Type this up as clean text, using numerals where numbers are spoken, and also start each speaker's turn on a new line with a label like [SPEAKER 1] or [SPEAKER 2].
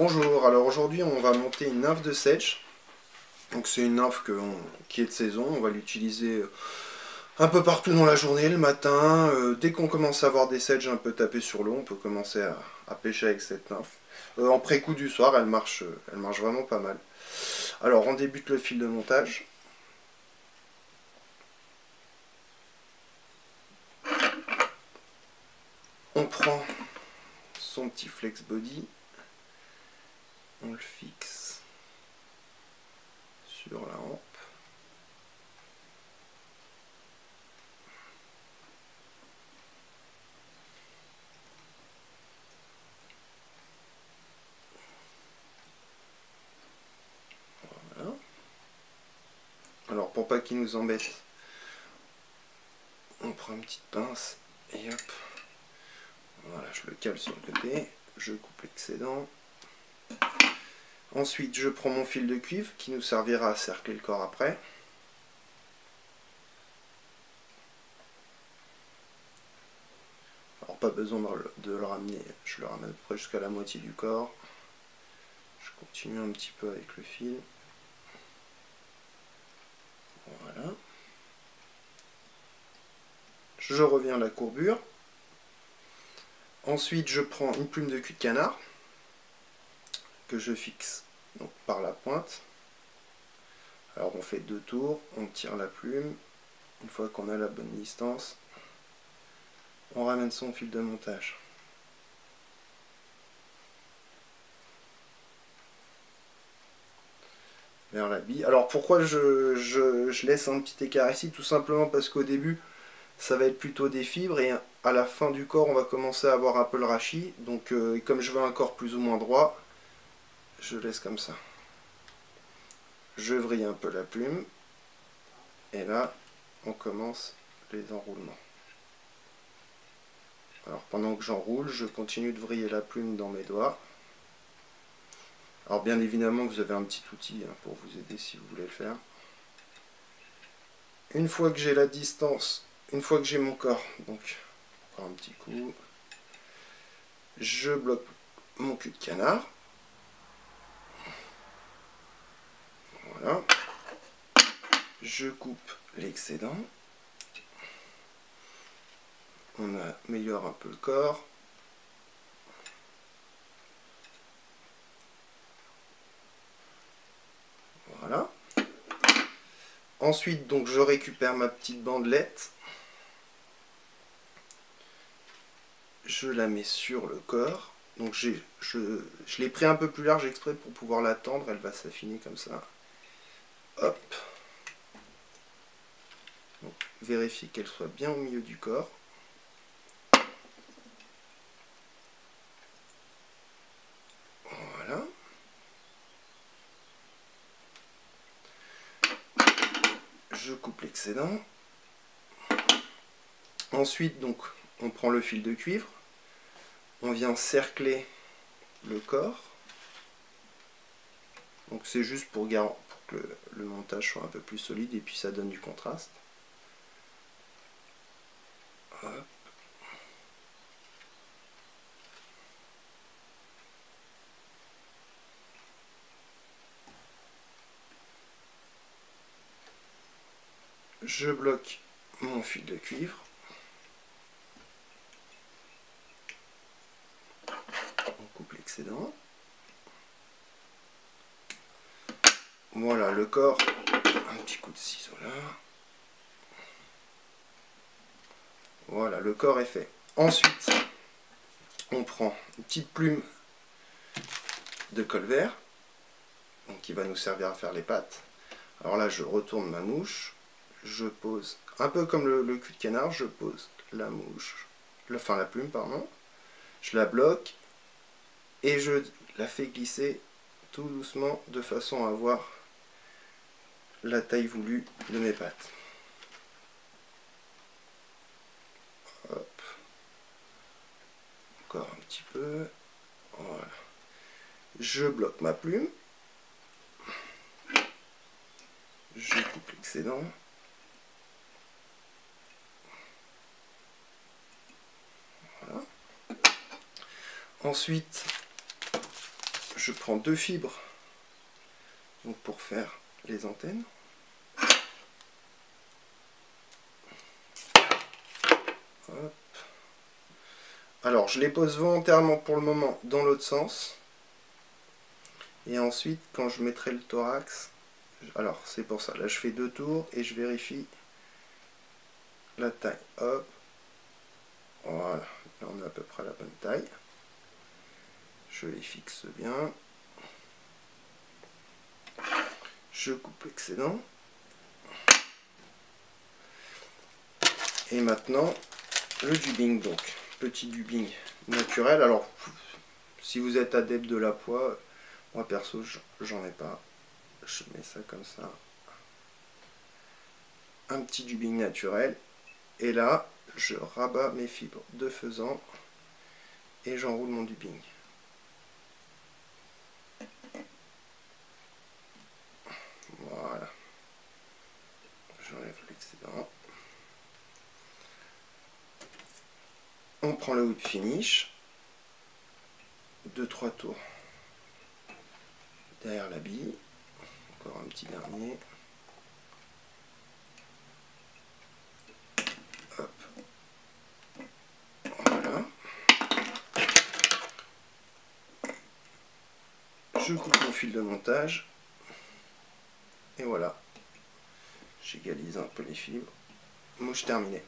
[SPEAKER 1] Bonjour, alors aujourd'hui on va monter une nymphe de sèche. Donc c'est une nymphe qui est de saison, on va l'utiliser un peu partout dans la journée, le matin. Dès qu'on commence à avoir des sèches un peu tapées sur l'eau, on peut commencer à pêcher avec cette nymphe. En pré-coup du soir, elle marche vraiment pas mal. Alors on débute le fil de montage. On prend son petit flex body, on le fixe sur la hampe. Voilà. Alors pour pas qu'il nous embête, on prend une petite pince et hop, voilà, je le cale sur le côté, je coupe l'excédent. Ensuite, je prends mon fil de cuivre qui nous servira à cercler le corps après. Alors, pas besoin de le ramener, je le ramène à peu près jusqu'à la moitié du corps. Je continue un petit peu avec le fil. Voilà. Je reviens à la courbure. Ensuite, je prends une plume de cul de canard que je fixe donc par la pointe. Alors on fait 2 tours, on tire la plume. Une fois qu'on a la bonne distance, on ramène son fil de montage. Vers la bille. Alors pourquoi je laisse un petit écart ici? Tout simplement parce qu'au début, ça va être plutôt des fibres et à la fin du corps, on va commencer à avoir un peu le rachis. Donc comme je veux un corps plus ou moins droit, je laisse comme ça. Je vrille un peu la plume. Et là, on commence les enroulements. Alors pendant que j'enroule, je continue de vriller la plume dans mes doigts. Alors bien évidemment, vous avez un petit outil pour vous aider si vous voulez le faire. Une fois que j'ai la distance, une fois que j'ai mon corps, donc encore un petit coup, je bloque mon cul de canard. Voilà. Je coupe l'excédent. On améliore un peu le corps. Voilà. Ensuite, donc, je récupère ma petite bandelette. Je la mets sur le corps. Donc je l'ai pris un peu plus large exprès pour pouvoir la tendre. Elle va s'affiner comme ça. Hop. Donc, vérifiez qu'elle soit bien au milieu du corps. Voilà. Je coupe l'excédent. Ensuite, donc, on prend le fil de cuivre. On vient cercler le corps. Donc c'est juste pour que le montage soit un peu plus solide et puis ça donne du contraste. Hop. Je bloque mon fil de cuivre. On coupe l'excédent. Voilà le corps. Un petit coup de ciseau là. Voilà, le corps est fait. Ensuite, on prend une petite plume de colvert, donc qui va nous servir à faire les pattes. Alors là, je retourne ma mouche. Je pose, un peu comme le cul de canard, je pose la mouche, la plume, pardon. Je la bloque et je la fais glisser tout doucement de façon à avoir la taille voulue de mes pattes. Hop. Encore un petit peu. Voilà. Je bloque ma plume. Je coupe l'excédent. Voilà. Ensuite, je prends 2 fibres donc pour faire les antennes. Hop. Alors je les pose volontairement pour le moment dans l'autre sens. Et ensuite quand je mettrai le thorax, alors c'est pour ça, là je fais 2 tours et je vérifie la taille. Hop. Voilà, là on est à peu près à la bonne taille. Je les fixe bien. Je coupe l'excédent. Et maintenant, le dubbing, donc petit dubbing naturel. Alors, si vous êtes adepte de la poix, moi perso, j'en ai pas. Je mets ça comme ça. Un petit dubbing naturel. Et là, je rabats mes fibres de faisan et j'enroule mon dubbing. Voilà. J'enlève l'excédent. On prend le whip finish. 2-3 tours derrière la bille. Encore un petit dernier. Hop. Voilà. Je coupe mon fil de montage. Et voilà. J'égalise un peu les fibres. Mouche terminée.